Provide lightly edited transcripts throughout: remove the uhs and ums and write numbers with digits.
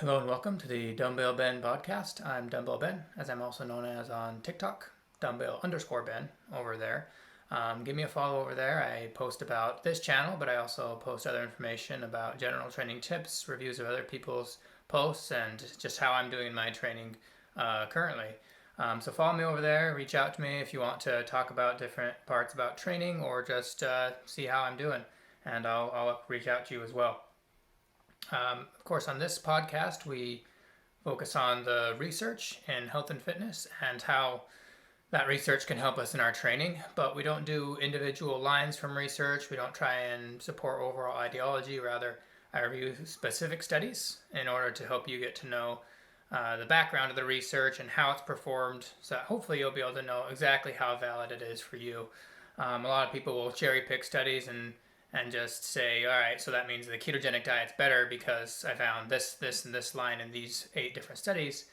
Hello and welcome to the Dumbbell Ben podcast. I'm Dumbbell Ben, as I'm also known as on TikTok, Dumbbell_Ben over there. Give me a follow over there. I post about this channel, but I also post other information about general training tips, reviews of other people's posts, and just how I'm doing my training currently. So follow me over there. Reach out to me if you want to talk about different parts about training or just see how I'm doing, and I'll reach out to you as well. Of course, on this podcast, we focus on the research in health and fitness and how that research can help us in our training, but we don't do individual lines from research. We don't try and support overall ideology. Rather, I review specific studies in order to help you get to know the background of the research and how it's performed, so that hopefully you'll be able to know exactly how valid it is for you. A lot of people will cherry pick studies and just say, all right, so that means the ketogenic diet's better because I found this, and this line in these 8 different studies.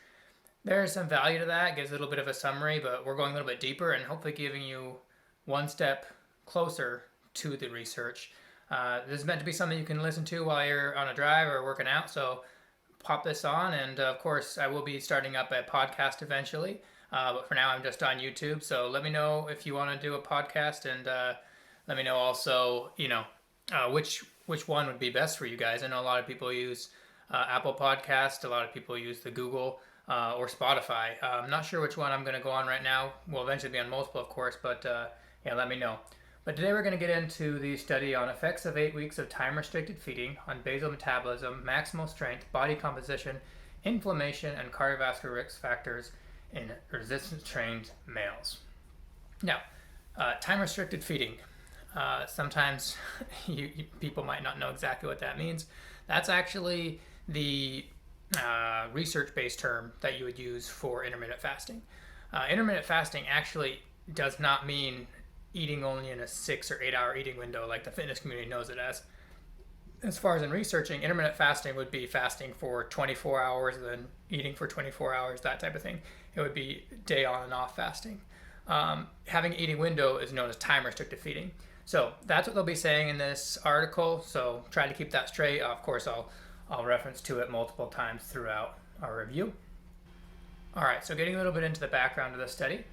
There's some value to that. It gives a little bit of a summary, but we're going a little bit deeper and hopefully giving you one step closer to the research. This is meant to be something you can listen to while you're on a drive or working out, so pop this on, and of course I will be starting up a podcast eventually, but for now I'm just on YouTube, so let me know if you want to do a podcast, and let me know also, which one would be best for you guys. I know a lot of people use Apple Podcast, a lot of people use the Google or Spotify. I'm not sure which one I'm going to go on right now. We'll eventually be on multiple, of course, but let me know. But today we're going to get into the study on effects of 8 weeks of time-restricted feeding on basal metabolism, maximal strength, body composition, inflammation, and cardiovascular risk factors in resistance-trained males. Now, time-restricted feeding. Sometimes people might not know exactly what that means. That's actually the research-based term that you would use for intermittent fasting. Intermittent fasting actually does not mean eating only in a 6 or 8 hour eating window like the fitness community knows it as. As far as in researching, intermittent fasting would be fasting for 24 hours and then eating for 24 hours, that type of thing. It would be day on and off fasting. Having an eating window is known as time-restricted feeding. So that's what they'll be saying in this article, so try to keep that straight. Of course, I'll reference to it multiple times throughout our review. All right, so getting a little bit into the background of the study,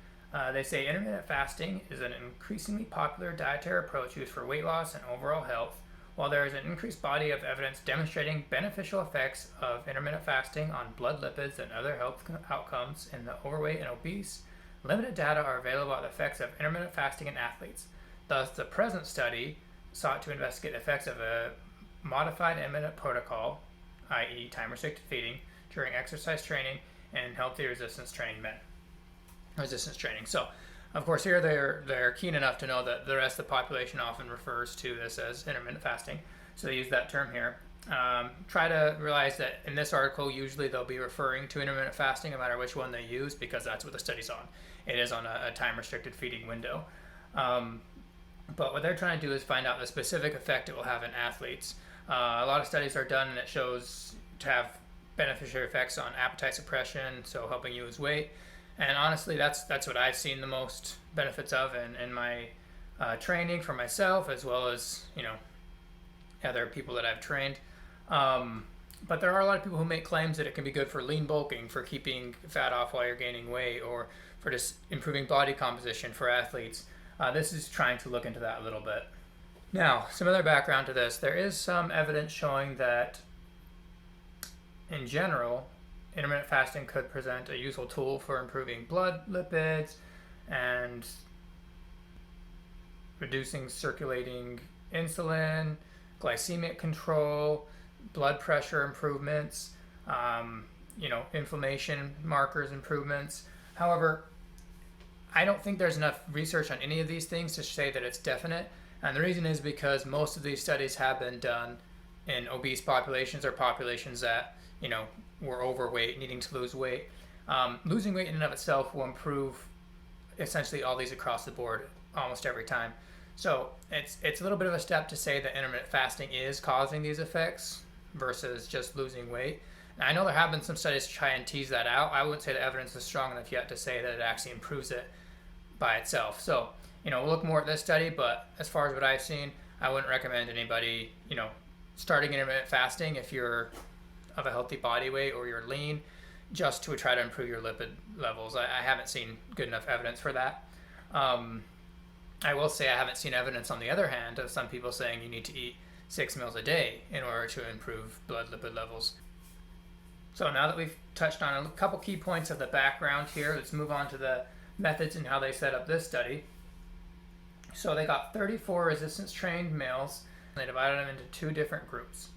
they say intermittent fasting is an increasingly popular dietary approach used for weight loss and overall health, while there is an increased body of evidence demonstrating beneficial effects of intermittent fasting on blood lipids and other health outcomes in the overweight and obese. Limited data are available on the effects of intermittent fasting in athletes. Thus, the present study sought to investigate the effects of a modified intermittent protocol, i.e. time-restricted feeding, during exercise training in healthy resistance-trained men. Resistance training. So, of course, here they're keen enough to know that the rest of the population often refers to this as intermittent fasting, so they use that term here. Try to realize that in this article, usually they'll be referring to intermittent fasting no matter which one they use, because that's what the study's on. It is on a time-restricted feeding window. But what they're trying to do is find out the specific effect it will have in athletes. A lot of studies are done and it shows to have beneficial effects on appetite suppression, so helping you lose weight. And honestly, that's what I've seen the most benefits of in my training for myself, as well as, other people that I've trained. But there are a lot of people who make claims that it can be good for lean bulking, for keeping fat off while you're gaining weight, or for just improving body composition for athletes. This is trying to look into that a little bit. Now, some other background to this. There is some evidence showing that, in general, intermittent fasting could present a useful tool for improving blood lipids and reducing circulating insulin, glycemic control, blood pressure improvements, inflammation markers improvements. However, I don't think there's enough research on any of these things to say that it's definite. And the reason is because most of these studies have been done in obese populations or populations that, were overweight, needing to lose weight. Losing weight in and of itself will improve essentially all these across the board almost every time. So it's a little bit of a step to say that intermittent fasting is causing these effects versus just losing weight. And I know there have been some studies to try and tease that out. I wouldn't say the evidence is strong enough yet to say that it actually improves it by itself. So, we'll look more at this study, but as far as what I've seen, I wouldn't recommend anybody, starting intermittent fasting if you're of a healthy body weight or you're lean just to try to improve your lipid levels. I haven't seen good enough evidence for that. I will say I haven't seen evidence, on the other hand, of some people saying you need to eat 6 meals a day in order to improve blood lipid levels. So now that we've touched on a couple key points of the background here, let's move on to the methods and how they set up this study. So they got 34 resistance trained males, and they divided them into 2 different groups.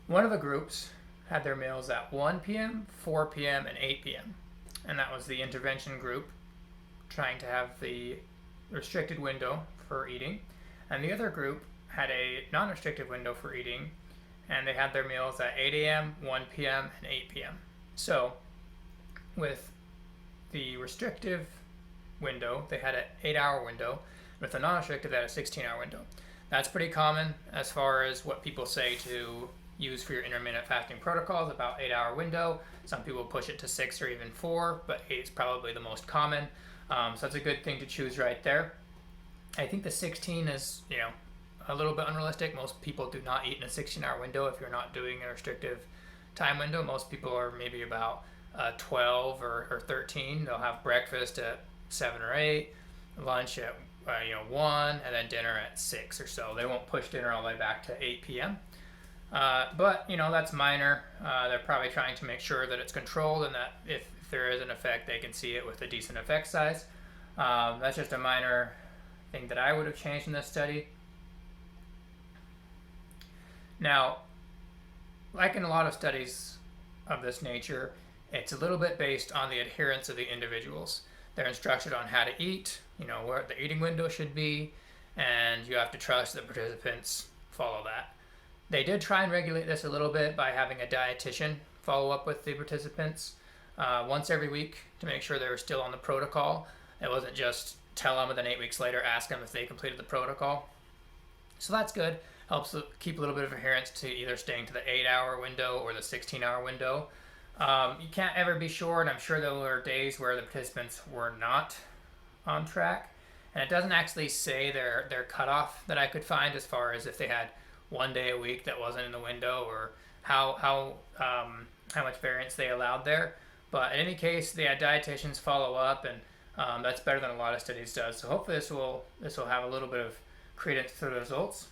One of the groups had their meals at 1 p.m., 4 p.m., and 8 p.m. And that was the intervention group, trying to have the restricted window for eating. And the other group had a non-restricted window for eating, and they had their meals at 8 a.m., 1 p.m., and 8 p.m. So with the restrictive window, they had an 8-hour window. With the non-restrictive, they had a 16-hour window. That's pretty common as far as what people say to use for your intermittent fasting protocols, about 8-hour window. Some people push it to 6 or even 4, but 8 is probably the most common. So that's a good thing to choose right there. I think the 16 is, a little bit unrealistic. Most people do not eat in a 16-hour window if you're not doing a restrictive time window. Most people are maybe about 12 or 13. They'll have breakfast at 7 or 8, lunch at 1, and then dinner at 6 or so. They won't push dinner all the way back to 8 p.m. But that's minor. They're probably trying to make sure that it's controlled and that if there is an effect, they can see it with a decent effect size. That's just a minor thing that I would have changed in this study. Now, like in a lot of studies of this nature, it's a little bit based on the adherence of the individuals. They're instructed on how to eat, where the eating window should be, and you have to trust that participants follow that. They did try and regulate this a little bit by having a dietitian follow up with the participants once every week to make sure they were still on the protocol. It wasn't just tell them and then 8 weeks later ask them if they completed the protocol. So that's good. Helps keep a little bit of adherence to either staying to the 8-hour window or the 16-hour window. You can't ever be sure, and I'm sure there were days where the participants were not on track. And it doesn't actually say their cutoff that I could find as far as if they had one day a week that wasn't in the window or how much variance they allowed there. But in any case, they had dietitians follow up, and that's better than a lot of studies does. So hopefully this will have a little bit of credence to the results.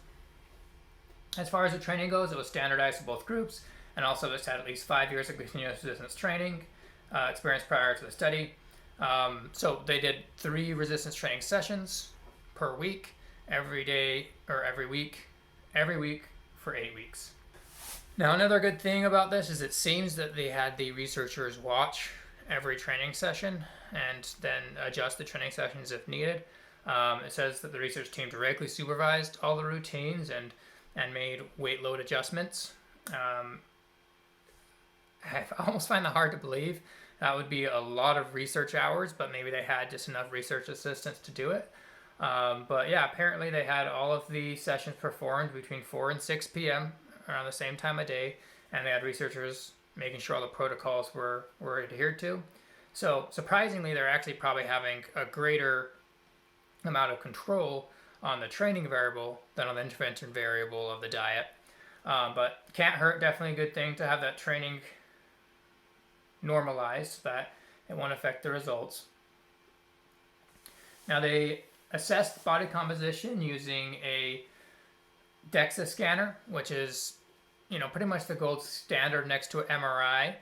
As far as the training goes, it was standardized for both groups, and also this had at least 5 years of continuous resistance training experience prior to the study. So they did 3 resistance training sessions per week, every day or every week for 8 weeks. Now, another good thing about this is it seems that they had the researchers watch every training session and then adjust the training sessions if needed. It says that the research team directly supervised all the routines and made weight load adjustments. I almost find that hard to believe. That would be a lot of research hours, but maybe they had just enough research assistants to do it. But yeah, apparently they had all of the sessions performed between 4 and 6 p.m. around the same time of day, and they had researchers making sure all the protocols were adhered to. So surprisingly, they're actually probably having a greater amount of control on the training variable than on the intervention variable of the diet. But can't hurt, definitely a good thing to have that training normalized so that it won't affect the results. Now they assessed body composition using a DEXA scanner, which is pretty much the gold standard next to an MRI.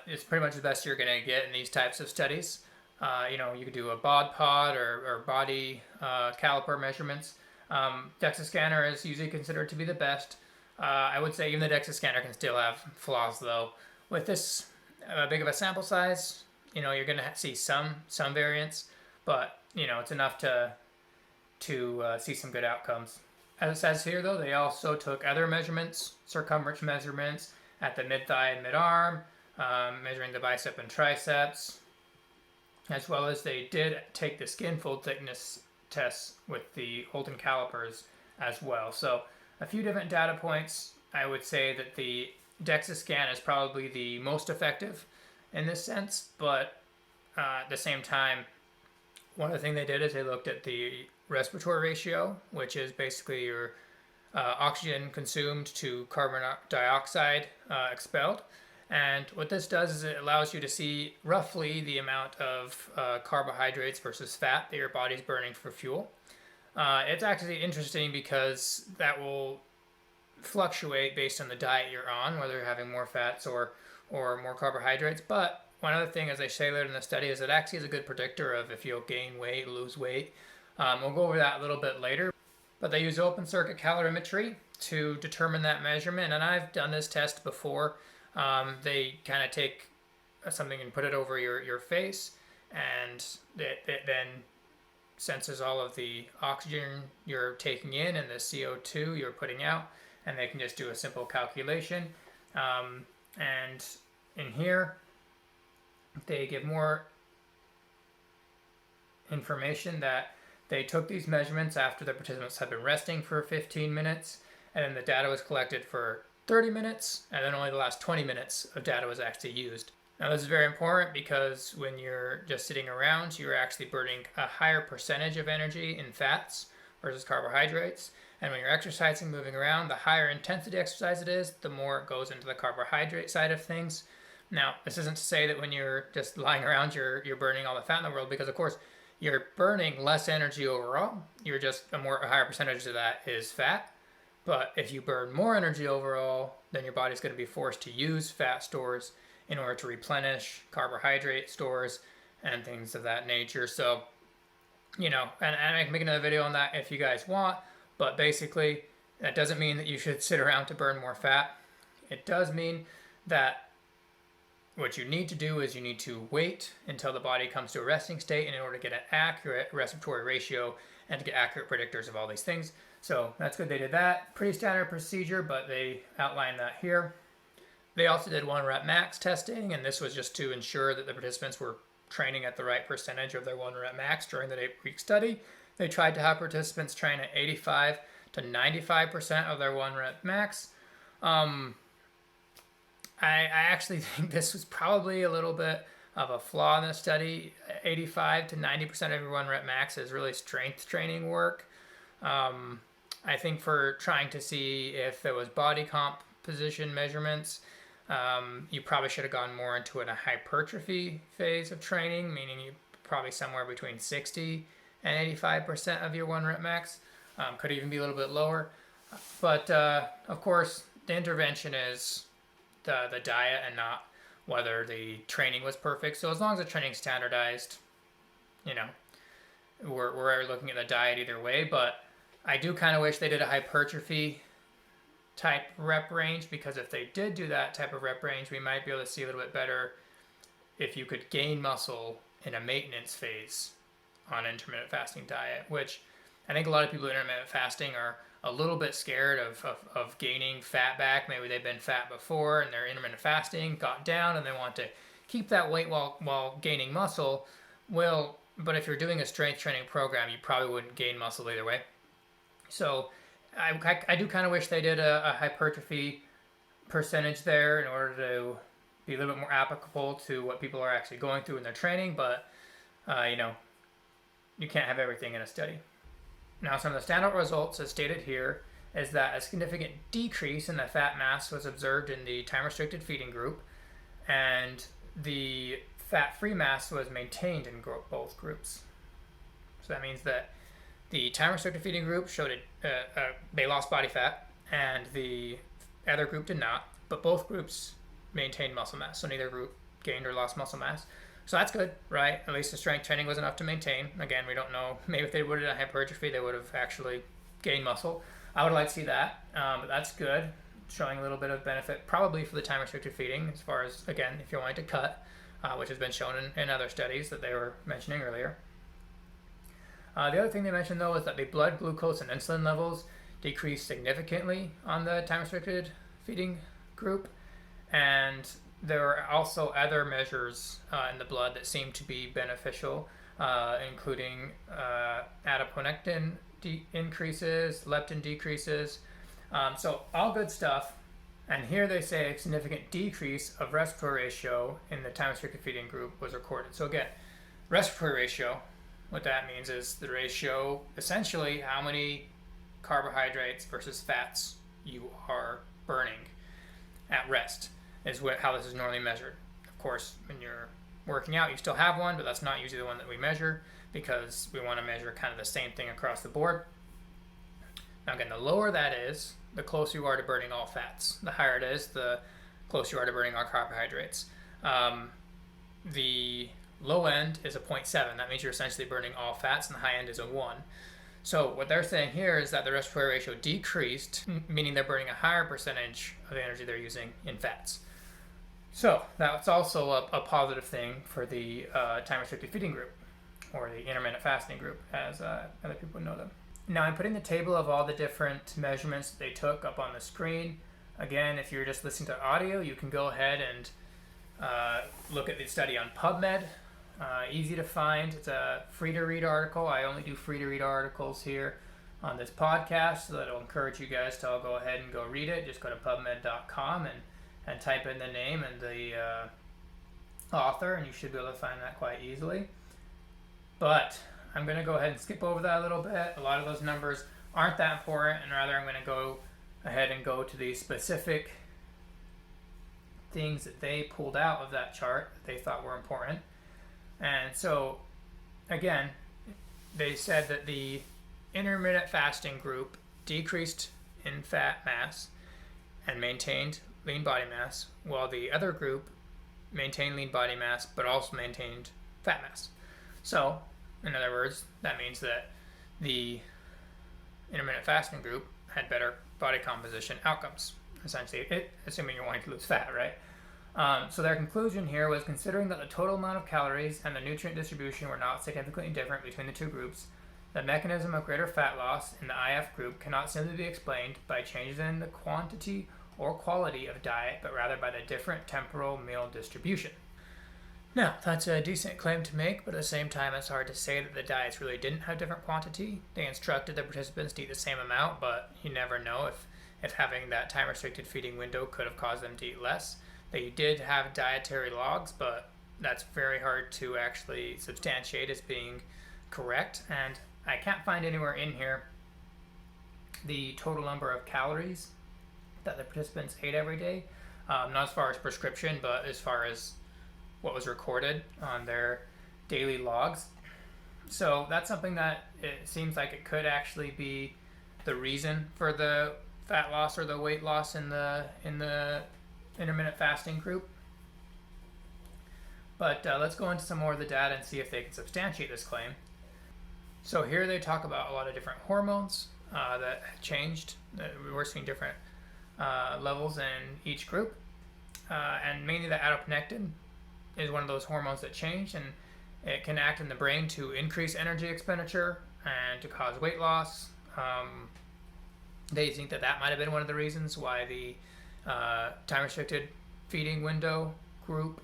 It's pretty much the best you're going to get in these types of studies. You could do a bod pod or body caliper measurements. DEXA scanner is usually considered to be the best. I would say even the DEXA scanner can still have flaws though. With this big of a sample size, you're going to see some variance, but it's enough to see some good outcomes. As it says here though, they also took other measurements, circumference measurements at the mid-thigh and mid-arm, measuring the bicep and triceps, as well as they did take the skin fold thickness tests with the Holton calipers as well. So a few different data points. I would say that the DEXA scan is probably the most effective in this sense, but at the same time, one of the things they did is they looked at the respiratory ratio, which is basically your oxygen consumed to carbon dioxide expelled. And what this does is it allows you to see roughly the amount of carbohydrates versus fat that your body's burning for fuel. It's actually interesting because that will fluctuate based on the diet you're on, whether you're having more fats or more carbohydrates. But one other thing, as I say later in the study, is it actually is a good predictor of if you'll gain weight, lose weight. We'll go over that a little bit later. But they use open circuit calorimetry to determine that measurement. And I've done this test before. They kind of take something and put it over your face, and it then senses all of the oxygen you're taking in and the CO2 you're putting out, and they can just do a simple calculation. And in here, they give more information that they took these measurements after the participants had been resting for 15 minutes, and then the data was collected for 30 minutes, and then only the last 20 minutes of data was actually used. Now this is very important because when you're just sitting around, you're actually burning a higher percentage of energy in fats versus carbohydrates. And when you're exercising, moving around, the higher intensity exercise it is, the more it goes into the carbohydrate side of things. Now, this isn't to say that when you're just lying around, you're burning all the fat in the world, because of course, you're burning less energy overall. You're just a higher percentage of that is fat. But if you burn more energy overall, then your body's going to be forced to use fat stores in order to replenish carbohydrate stores and things of that nature. So, and I can make another video on that if you guys want, but basically that doesn't mean that you should sit around to burn more fat. It does mean that what you need to do is you need to wait until the body comes to a resting state in order to get an accurate respiratory ratio and to get accurate predictors of all these things. So that's good they did that. Pretty standard procedure, but they outlined that here. They also did 1 rep max testing, and this was just to ensure that the participants were training at the right percentage of their 1 rep max during the 8-week study. They tried to have participants train at 85 to 95% of their 1 rep max. I actually think this was probably a little bit of a flaw in the study. 85 to 90% of your 1 rep max is really strength training work. I think for trying to see if there was body composition measurements, you probably should have gone more into a hypertrophy phase of training, meaning you probably somewhere between 60 and 85% of your 1 rep max. Could even be a little bit lower. But of course, the intervention is the diet and not whether the training was perfect. So as long as the training's standardized, we're looking at the diet either way. But I do kind of wish they did a hypertrophy type rep range, because if they did do that type of rep range, we might be able to see a little bit better if you could gain muscle in a maintenance phase on intermittent fasting diet, which I think a lot of people in intermittent fasting are a little bit scared of gaining fat back. Maybe they've been fat before and they're intermittent fasting, got down, and they want to keep that weight while gaining muscle. Well, but if you're doing a strength training program, you probably wouldn't gain muscle either way. So I do kind of wish they did a hypertrophy percentage there in order to be a little bit more applicable to what people are actually going through in their training. But, you can't have everything in a study. Now, some of the standout results, as stated here, is that a significant decrease in the fat mass was observed in the time-restricted feeding group, and the fat-free mass was maintained in both groups. So that means that the time-restricted feeding group showed they lost body fat, and the other group did not, but both groups maintained muscle mass, so neither group gained or lost muscle mass. So that's good, right? At least the strength training was enough to maintain. Again, we don't know. Maybe if they would have done hypertrophy, they would have actually gained muscle. I would like to see that, but that's good. Showing a little bit of benefit, probably for the time-restricted feeding, as far as, again, if you're wanting to cut, which has been shown in other studies that they were mentioning earlier. The other thing they mentioned, though, is that the blood glucose and insulin levels decreased significantly on the time-restricted feeding group, and there were also other measures in the blood that seemed to be beneficial, including adiponectin increases, leptin decreases. So all good stuff. And here they say a significant decrease of respiratory ratio in the time-restricted feeding group was recorded. So again, respiratory ratio, what that means is the ratio, essentially how many carbohydrates versus fats you are burning at rest, is how this is normally measured. Of course, when you're working out, you still have one, but that's not usually the one that we measure because we want to measure kind of the same thing across the board. Now again, the lower that is, the closer you are to burning all fats. The higher it is, the closer you are to burning all carbohydrates. The low end is a 0.7. That means you're essentially burning all fats, and the high end is a 1. So what they're saying here is that the respiratory ratio decreased, meaning they're burning a higher percentage of the energy they're using in fats. So that's also a positive thing for the time-restricted feeding group, or the intermittent fasting group, as other people know them. Now I'm putting the table of all the different measurements that they took up on the screen. Again, if you're just listening to audio, you can go ahead and look at the study on PubMed. Easy to find. It's a free-to-read article. I only do free-to-read articles here on this podcast, so that'll encourage you guys to all go ahead and go read it. Just go to pubmed.com and type in the name and the author, and you should be able to find that quite easily. But I'm going to go ahead and skip over that a little bit. A lot of those numbers aren't that important, and rather I'm going to go ahead and go to the specific things that they pulled out of that chart that they thought were important. And so, again, they said that the intermittent fasting group decreased in fat mass and maintained lean body mass, while the other group maintained lean body mass but also maintained fat mass. So, in other words, that means that the intermittent fasting group had better body composition outcomes, essentially, assuming you're wanting to lose fat, right? So their conclusion here was, considering that the total amount of calories and the nutrient distribution were not significantly different between the two groups, the mechanism of greater fat loss in the IF group cannot simply be explained by changes in the quantity or quality of diet, but rather by the different temporal meal distribution. Now, that's a decent claim to make, but at the same time, it's hard to say that the diets really didn't have different quantity. They instructed the participants to eat the same amount, but you never know if having that time-restricted feeding window could have caused them to eat less. They did have dietary logs, but that's very hard to actually substantiate as being correct, and I can't find anywhere in here the total number of calories that the participants ate every day, not as far as prescription, but as far as what was recorded on their daily logs. So that's something that it seems like it could actually be the reason for the fat loss or the weight loss in the intermittent fasting group. But let's go into some more of the data and see if they can substantiate this claim. So here they talk about a lot of different hormones that changed. We were seeing different levels in each group, and mainly the adiponectin is one of those hormones that change, and it can act in the brain to increase energy expenditure and to cause weight loss. They think that might have been one of the reasons why the time-restricted feeding window group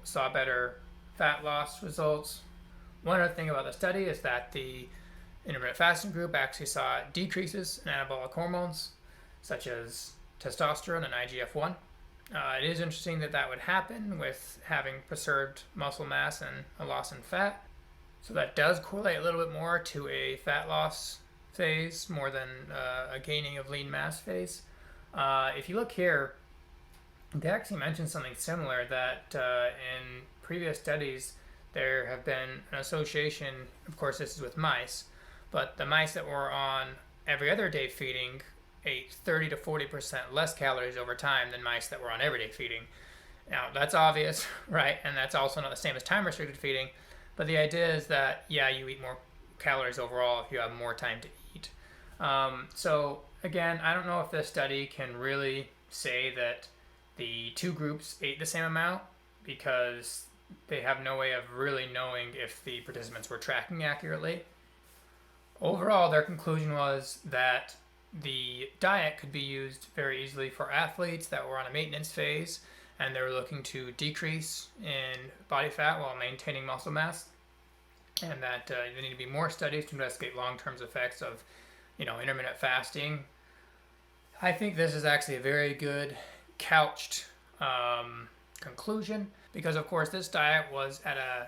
saw better fat loss results. One other thing about the study is that the intermittent fasting group actually saw decreases in anabolic hormones such as testosterone and IGF-1. It is interesting that would happen with having preserved muscle mass and a loss in fat. So that does correlate a little bit more to a fat loss phase more than a gaining of lean mass phase. If you look here, they actually mentioned something similar, that in previous studies there have been an association. Of course, this is with mice, but the mice that were on every other day feeding ate 30 to 40% less calories over time than mice that were on everyday feeding. Now, that's obvious, right? And that's also not the same as time-restricted feeding, but the idea is that, yeah, you eat more calories overall if you have more time to eat. So, again, I don't know if this study can really say that the two groups ate the same amount, because they have no way of really knowing if the participants were tracking accurately. Overall, their conclusion was that the diet could be used very easily for athletes that were on a maintenance phase and they were looking to decrease in body fat while maintaining muscle mass, and that there need to be more studies to investigate long-term effects of intermittent fasting. I think this is actually a very good couched conclusion, because of course this diet was at a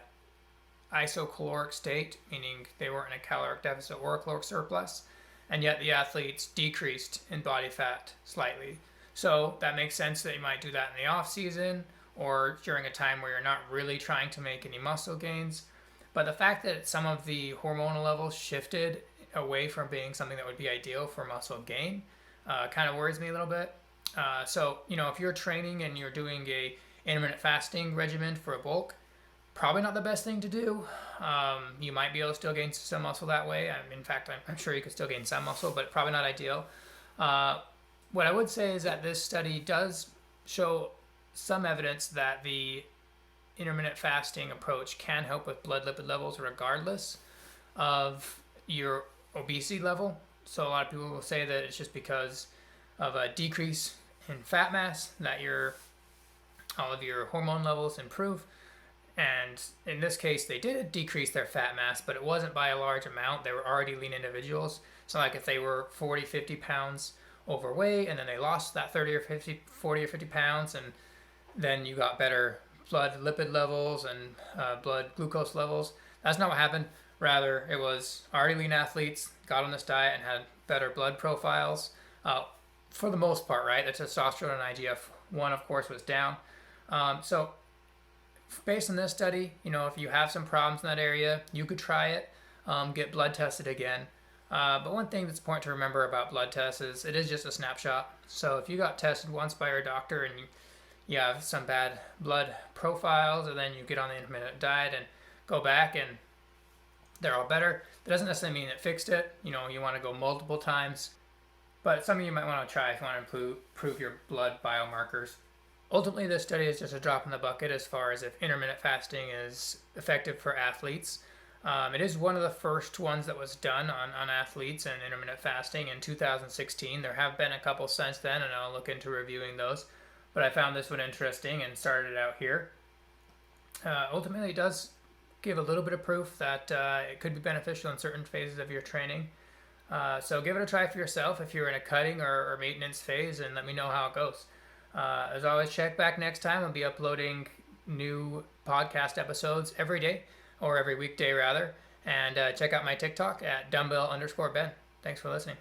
isocaloric state, meaning they weren't in a caloric deficit or a caloric surplus. and yet the athletes decreased in body fat slightly. So that makes sense that you might do that in the off season or during a time where you're not really trying to make any muscle gains. But the fact that some of the hormonal levels shifted away from being something that would be ideal for muscle gain kind of worries me a little bit. So, if you're training and you're doing a intermittent fasting regimen for a bulk, probably not the best thing to do. You might be able to still gain some muscle that way. In fact, I'm sure you could still gain some muscle, but probably not ideal. What I would say is that this study does show some evidence that the intermittent fasting approach can help with blood lipid levels regardless of your obesity level. So a lot of people will say that it's just because of a decrease in fat mass that all of your hormone levels improve. And in this case, they did decrease their fat mass, but it wasn't by a large amount. They were already lean individuals. So like if they were 40, 50 pounds overweight and then they lost that 40 or 50 pounds, and then you got better blood lipid levels and blood glucose levels. That's not what happened. Rather, it was already lean athletes, got on this diet and had better blood profiles. For the most part, right? The testosterone and IGF-1, of course, was down. So based on this study, if you have some problems in that area, you could try it, get blood tested again. But one thing that's important to remember about blood tests is it is just a snapshot. So if you got tested once by your doctor and you have some bad blood profiles, and then you get on the intermittent diet and go back and they're all better, that doesn't necessarily mean it fixed it. You want to go multiple times. But it's something you might want to try if you want to improve your blood biomarkers. Ultimately, this study is just a drop in the bucket as far as if intermittent fasting is effective for athletes. It is one of the first ones that was done on athletes and intermittent fasting in 2016. There have been a couple since then, and I'll look into reviewing those. But I found this one interesting and started it out here. Ultimately, it does give a little bit of proof that it could be beneficial in certain phases of your training. So give it a try for yourself if you're in a cutting or maintenance phase, and let me know how it goes. As always, check back next time. I'll be uploading new podcast episodes every day, or every weekday rather. And check out my TikTok at dumbbell_Ben. Thanks for listening.